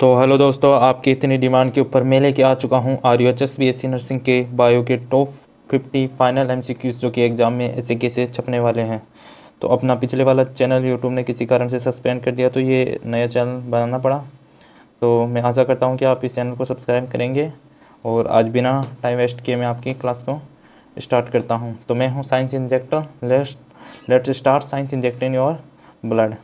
तो हेलो दोस्तों, आपकी इतनी डिमांड के ऊपर मैं लेके आ चुका हूँ RUHS BSc नर्सिंग के बायो के टॉप 50 फाइनल MCQs जो कि एग्ज़ाम में ऐसे कैसे छपने वाले हैं। तो अपना पिछले वाला चैनल यूट्यूब ने किसी कारण से सस्पेंड कर दिया, तो ये नया चैनल बनाना पड़ा। तो मैं आशा करता हूँ कि आप इस चैनल को सब्सक्राइब करेंगे। और आज बिना टाइम वेस्ट किए मैं आपकी क्लास को स्टार्ट करता हूँ। तो मैं हूँ science injector. Let's start science injector in your blood.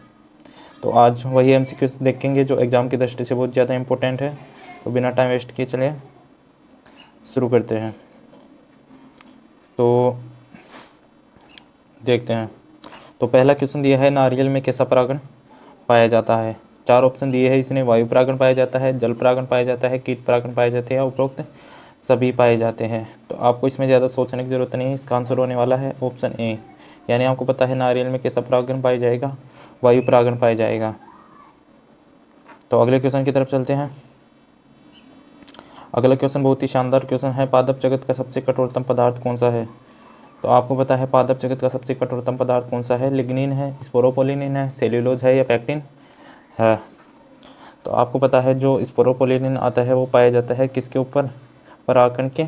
तो आज वही MCQs देखेंगे जो एग्ज़ाम की दृष्टि से बहुत ज़्यादा इंपॉर्टेंट है। तो बिना टाइम वेस्ट किए चलिए शुरू करते हैं। तो देखते हैं। तो पहला क्वेश्चन दिया है, नारियल में कैसा परागण पाया जाता है। 4 ऑप्शन दिए हैं इसने। वायु परागण पाया जाता है, जल परागण पाया जाता है, कीट परागण पाए जाते हैं, उपरोक्त सभी पाए जाते हैं। तो आपको इसमें ज़्यादा सोचने की ज़रूरत नहीं है। इसका आंसर होने वाला है ऑप्शन ए। यानी आपको पता है नारियल में कैसा परागण पाया जाएगा, वायु परागण पाया जाएगा। तो अगले क्वेश्चन की तरफ चलते हैं। अगला क्वेश्चन बहुत ही शानदार क्वेश्चन है। पादप जगत का सबसे कठोरतम पदार्थ कौन सा है। तो आपको पता है पादप जगत का सबसे कठोरतम पदार्थ कौन सा है। लिग्निन है, स्पोरोपोलिनिन है, सेल्यूलोज है या पैक्टिन है। तो आपको पता है जो स्पोरोपोलिनिन आता है वो पाया जाता है किसके ऊपर, परागकण के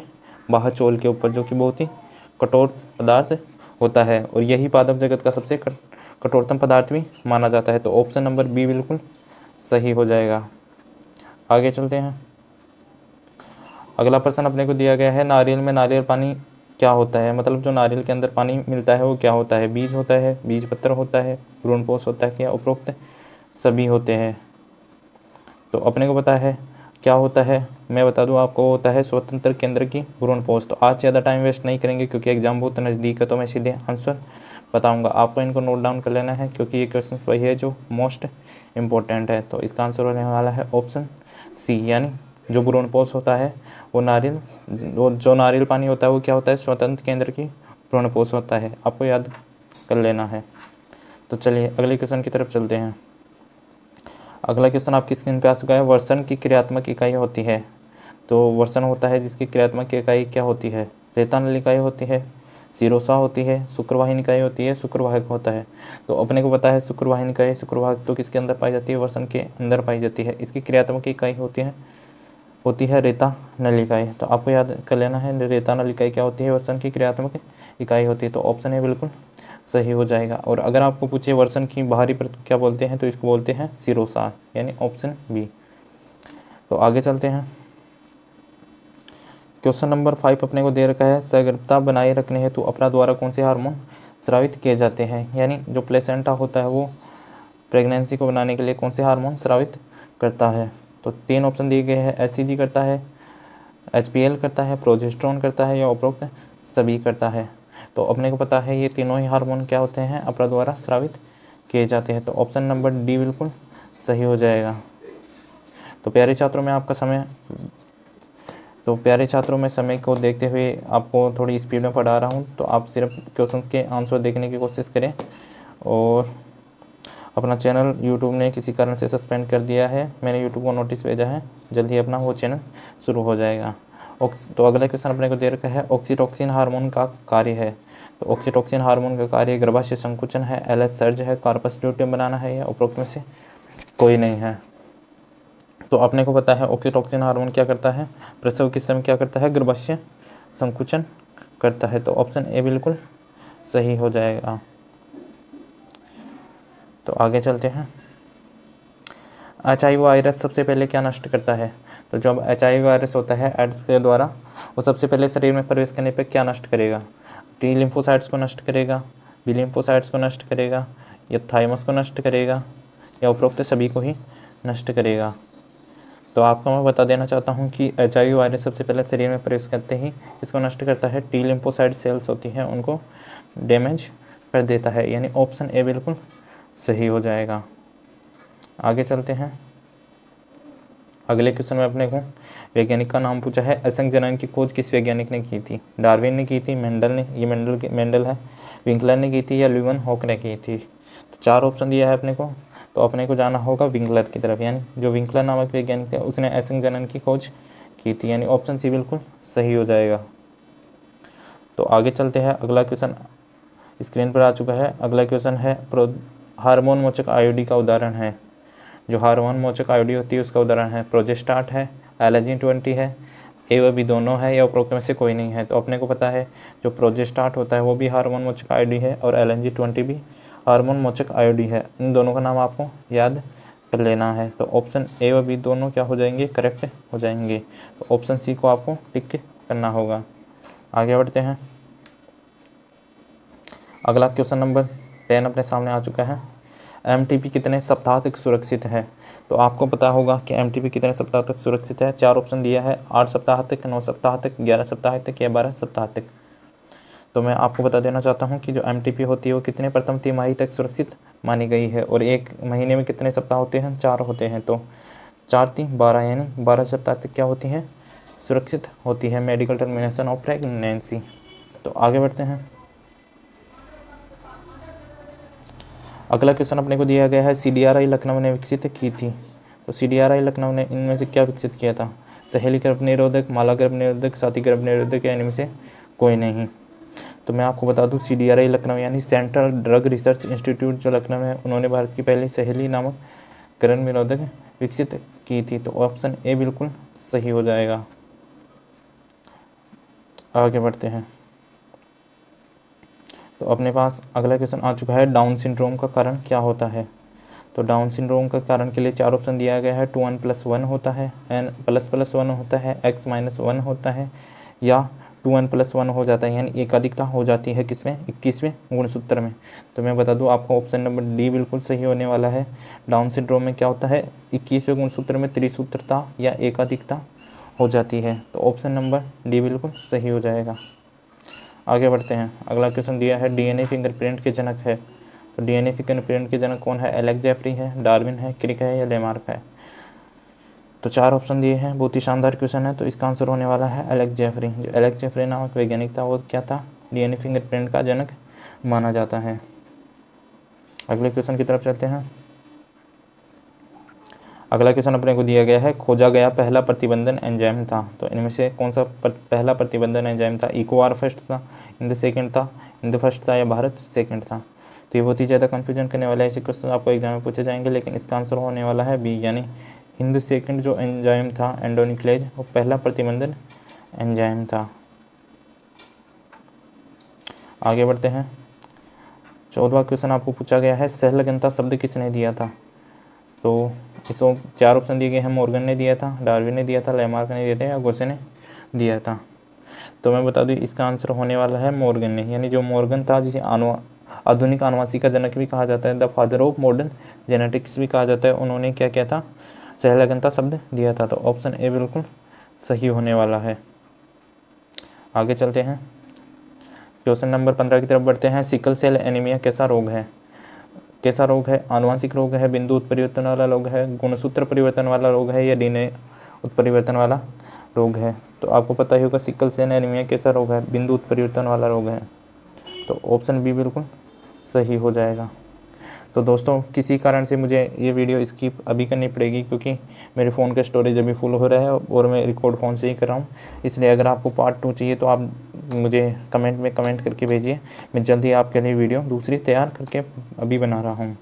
बाह्यचोल के ऊपर, जो कि बहुत ही कठोर पदार्थ होता है। और यही पादप जगत का सबसे कठोरतम पदार्थ भी माना जाता है। तो ऑप्शन नंबर बी बिल्कुल सही हो जाएगा। आगे चलते हैं। अगला प्रश्न अपने को दिया गया है, नारियल में नारियल पानी क्या होता है। मतलब जो नारियल के अंदर पानी मिलता है वो क्या होता है। बीज होता है, बीज पत्र होता है, भ्रूणपोष होता है, क्या उपरोक्त सभी होते हैं। तो अपने को पता है क्या होता है, मैं बता दूं आपको, होता है स्वतंत्र केंद्र की भ्रूणपोष। तो आज ज़्यादा टाइम वेस्ट नहीं करेंगे क्योंकि एग्जाम बहुत नज़दीक है, तो मैं सीधे आंसर बताऊंगा। आपको इनको नोट डाउन कर लेना है क्योंकि ये क्वेश्चन वही है जो मोस्ट इम्पोर्टेंट है। तो इसका आंसर होने वाला है ऑप्शन सी। यानी जो भ्रूणपोष होता है वो नारियल, जो नारियल पानी होता है वो क्या होता है, स्वतंत्र केंद्र की भ्रूणपोष होता है। आपको याद कर लेना है। तो चलिए अगले क्वेश्चन की तरफ चलते हैं। अगला क्वेश्चन आपकी स्क्रीन पे आ चुका है। वर्षण की क्रियात्मक इकाई होती है। तो वर्षण होता है जिसकी क्रियात्मक इकाई क्या होती है। रेतानल इकाई होती है, सिरोसा होती है, शुक्रवाहिनी इकाई होती है, शुक्रवाहक होता है। तो अपने को पता है शुक्रवाहिनी इकाई, शुक्रवाहक तो किसके अंदर पाई जाती है, वर्षण के अंदर पाई जाती है। इसकी क्रियात्मक इकाई होती है रेता नलिकाएँ। तो आपको याद कर लेना है रेता नलिकाएँ क्या होती है, वर्षण की क्रियात्मक इकाई होती है। तो ऑप्शन ए बिल्कुल सही हो जाएगा। और अगर आपको पूछे वर्षण की बाहरी परत क्या बोलते हैं, तो इसको बोलते हैं सिरोसा, यानी ऑप्शन बी। तो आगे चलते हैं। क्वेश्चन नंबर 5 अपने को दे रखा है, सगर्भता बनाए रखने हेतु अपना द्वारा कौन से हार्मोन स्रावित किए जाते हैं। यानी जो प्लेसेंटा होता है वो प्रेगनेंसी को बनाने के लिए कौन से हार्मोन स्रावित करता है। तो 3 ऑप्शन दिए गए हैं। HCG करता है, HPL करता है, प्रोजेस्टेरोन करता है या उपरोक्त सभी करता है। तो अपने को पता है ये तीनों ही हार्मोन क्या होते हैं, अपना द्वारा स्रावित किए जाते हैं। तो ऑप्शन नंबर डी बिल्कुल सही हो जाएगा। तो प्यारे छात्रों में समय को देखते हुए आपको थोड़ी स्पीड में पढ़ा रहा हूँ। तो आप सिर्फ क्वेश्चंस के आंसर देखने की कोशिश करें। और अपना चैनल यूट्यूब ने किसी कारण से सस्पेंड कर दिया है, मैंने यूट्यूब को नोटिस भेजा है, जल्दी अपना वो चैनल शुरू हो जाएगा। तो अगला क्वेश्चन अपने को दे रखा है, ऑक्सीटोसिन हार्मोन का कार्य है। तो ऑक्सीटोसिन हार्मोन का कार्य गर्भाशय संकुचन है, LH सर्ज है, कार्पस ल्यूटियम बनाना है या उपरोक्त में से कोई नहीं है। तो अपने को पता है ऑक्सीटोसिन हार्मोन क्या करता है, प्रसव के समय क्या करता है, गर्भाशय संकुचन करता है। तो ऑप्शन ए बिल्कुल सही हो जाएगा। तो आगे चलते हैं। HIV वायरस सबसे पहले क्या नष्ट करता है। तो जब HIV वायरस होता है एड्स के द्वारा, वो सबसे पहले शरीर में प्रवेश करने पर क्या नष्ट करेगा, T लिम्फोसाइट्स को नष्ट करेगा, B लिम्फोसाइट्स को नष्ट करेगा या थाइमस को नष्ट करेगा या उपरोक्त सभी को ही नष्ट करेगा। तो आपको मैं बता देना चाहता हूँ कि HIV वायरस सबसे पहले शरीर में प्रवेश करते ही इसको नष्ट करता है, T लिम्फोसाइट सेल्स होती हैं उनको डैमेज कर देता है। यानी ऑप्शन ए बिल्कुल सही हो जाएगा। आगे चलते हैं। अगले क्वेश्चन में अपने को वैज्ञानिक का नाम पूछा है। असंख्य जनन की खोज किस वैज्ञानिक ने की थी। डार्विन ने की थी, मेंडल ने, ये मेंडल है, विंकलर ने की थी या ल्यूवन हॉक ने की थी। तो 4 ऑप्शन दिया है अपने को। तो अपने को जाना होगा विंकलर की तरफ, यानी जो विंकलर नामक वैज्ञानिक थे उसने असंख्य जनन की खोज की थी। यानी ऑप्शन सी बिल्कुल सही हो जाएगा। तो आगे चलते हैं। अगला क्वेश्चन स्क्रीन पर आ चुका है। अगला क्वेश्चन है, हार्मोन मोचक IUD का उदाहरण है। जो हार्मोन मोचक आईडी होती है उसका उदाहरण है प्रोजेस्टाट है, एलर्जिन 20 है, ए व बी दोनों है या उपरोक्त में से कोई नहीं है। तो अपने को पता है जो प्रोजेस्टाट होता है वो भी हार्मोन मोचक आईडी है और एलर्जिन 20 भी हार्मोन मोचक आईडी है। इन दोनों का नाम आपको याद कर लेना है। तो ऑप्शन ए व बी दोनों क्या हो जाएंगे, करेक्ट हो जाएंगे। तो ऑप्शन सी को आपको टिक करना होगा। आगे बढ़ते हैं। अगला क्वेश्चन नंबर 10 अपने सामने आ चुका है। एमटीपी कितने सप्ताह तक सुरक्षित है? तो आपको पता होगा कि एमटीपी कितने सप्ताह तक सुरक्षित है। 4 ऑप्शन दिया है, 8 सप्ताह तक, 9 सप्ताह तक, 11 सप्ताह तक या 12 सप्ताह तक। तो मैं आपको बता देना चाहता हूं कि जो एमटीपी होती है वो कितने प्रथम तिमाही तक सुरक्षित मानी गई है। और एक महीने में कितने सप्ताह होते हैं, 4 होते हैं। तो 4 3 12 यानी 12 सप्ताह तक क्या होती हैं, सुरक्षित होती है मेडिकल टर्मिनेशन ऑफ प्रेगनेंसी। तो आगे बढ़ते हैं। अगला क्वेश्चन अपने को दिया गया है, सीडीआरआई लखनऊ ने विकसित की थी। तो सीडीआरआई लखनऊ ने इनमें से क्या विकसित किया था? सहेली गर्भ निरोधक, माला गर्भ निरोधक, साथी गर्भ निरोधक या इनमें से कोई नहीं। तो मैं आपको बता दूं सीडीआरआई लखनऊ यानी सेंट्रल ड्रग रिसर्च इंस्टीट्यूट जो लखनऊ है, उन्होंने भारत की पहली सहेली नामक गर्भ निरोधक विकसित की थी। तो ऑप्शन ए बिल्कुल सही हो जाएगा। आगे बढ़ते हैं। तो अपने पास अगला क्वेश्चन आ चुका है, डाउन सिंड्रोम का कारण क्या होता है? तो डाउन सिंड्रोम का कारण के लिए 4 ऑप्शन दिया गया है। 2n+1 होता है, n++1 होता है, x-1 होता है या 2n+1 हो जाता है यानी एकाधिकता हो जाती है किसमें, 21वें गुणसूत्र में। तो मैं बता दूं आपको ऑप्शन नंबर डी बिल्कुल सही होने वाला है। डाउन सिंड्रोम में क्या होता है, 21वें गुणसूत्र में त्रिसूत्रता या एकाधिकता हो जाती है। तो ऑप्शन नंबर डी बिल्कुल सही हो जाएगा। आगे बढ़ते हैं। अगला क्वेश्चन दिया है, डीएनए फिंगरप्रिंट के जनक है। तो डीएनए फिंगरप्रिंट के जनक कौन है? एलेक्स जेफरी है, डार्विन है, क्रिक है या लेमार्क है? तो 4 ऑप्शन दिए हैं। बहुत ही शानदार क्वेश्चन है। तो इसका आंसर होने वाला है एलेक्स जेफरी। जो एलेक्स जेफरी नामक वैज्ञानिक था वो क्या था, डीएनए फिंगरप्रिंट का जनक माना जाता है। अगले क्वेश्चन की तरफ चलते हैं। अगला क्वेश्चन अपने को दिया गया है, खोजा गया पहला प्रतिबंधन एंजाइम था। तो इनमें से कौन सा पहला प्रतिबंधन एंजाइम था? इकोआर फर्स्ट था, इंद सेकंड था, इंद फर्स्ट था या भारत सेकंड था? तो ये बहुत ही ज़्यादा कंफ्यूजन करने वाला है। ऐसे क्वेश्चन आपको एग्जाम में पूछे जाएंगे, लेकिन इसका आंसर होने वाला है बी यानी हिंद सेकंड जो एंजाइम था एंडोनिक्लेज वो पहला प्रतिबंधन एंजाइम था। आगे बढ़ते हैं। 14वां क्वेश्चन आपको पूछा गया है, सहलगनता शब्द किसने दिया था? तो इसको 4 ऑप्शन दिए गए हैं। मॉर्गन ने दिया था, डार्विन ने दिया था, लेमार्क ने दिया था या गोसे ने दिया था? तो मैं बता दूं इसका आंसर होने वाला है मॉर्गन ने। यानी जो मॉर्गन था जिसे आधुनिक आनुवंशिकी का जनक भी कहा जाता है, the father of modern genetics भी कहा जाता है, उन्होंने क्या किया था, सहलगनता शब्द दिया था। तो ऑप्शन ए बिल्कुल सही होने वाला है। आगे चलते हैं। क्वेश्चन नंबर 15 की तरफ बढ़ते हैं। सिकल सेल एनीमिया कैसा रोग है? कैसा रोग है? आनुवंशिक रोग है, बिंदु उत्परिवर्तन वाला रोग है, गुणसूत्र परिवर्तन वाला रोग है या डीएनए उत्परिवर्तन वाला रोग है? तो आपको पता ही होगा सिकल सेल एनीमिया कैसा रोग है, बिंदु उत्परिवर्तन वाला रोग है। तो ऑप्शन बी बिल्कुल सही हो जाएगा। तो दोस्तों किसी कारण से मुझे ये वीडियो स्किप अभी करनी पड़ेगी क्योंकि मेरे फ़ोन का स्टोरेज अभी फुल हो रहा है और मैं रिकॉर्ड फ़ोन से ही कर रहा हूँ। इसलिए अगर आपको पार्ट 2 चाहिए तो आप मुझे कमेंट में कमेंट करके भेजिए। मैं जल्दी आपके लिए वीडियो दूसरी तैयार करके अभी बना रहा हूँ।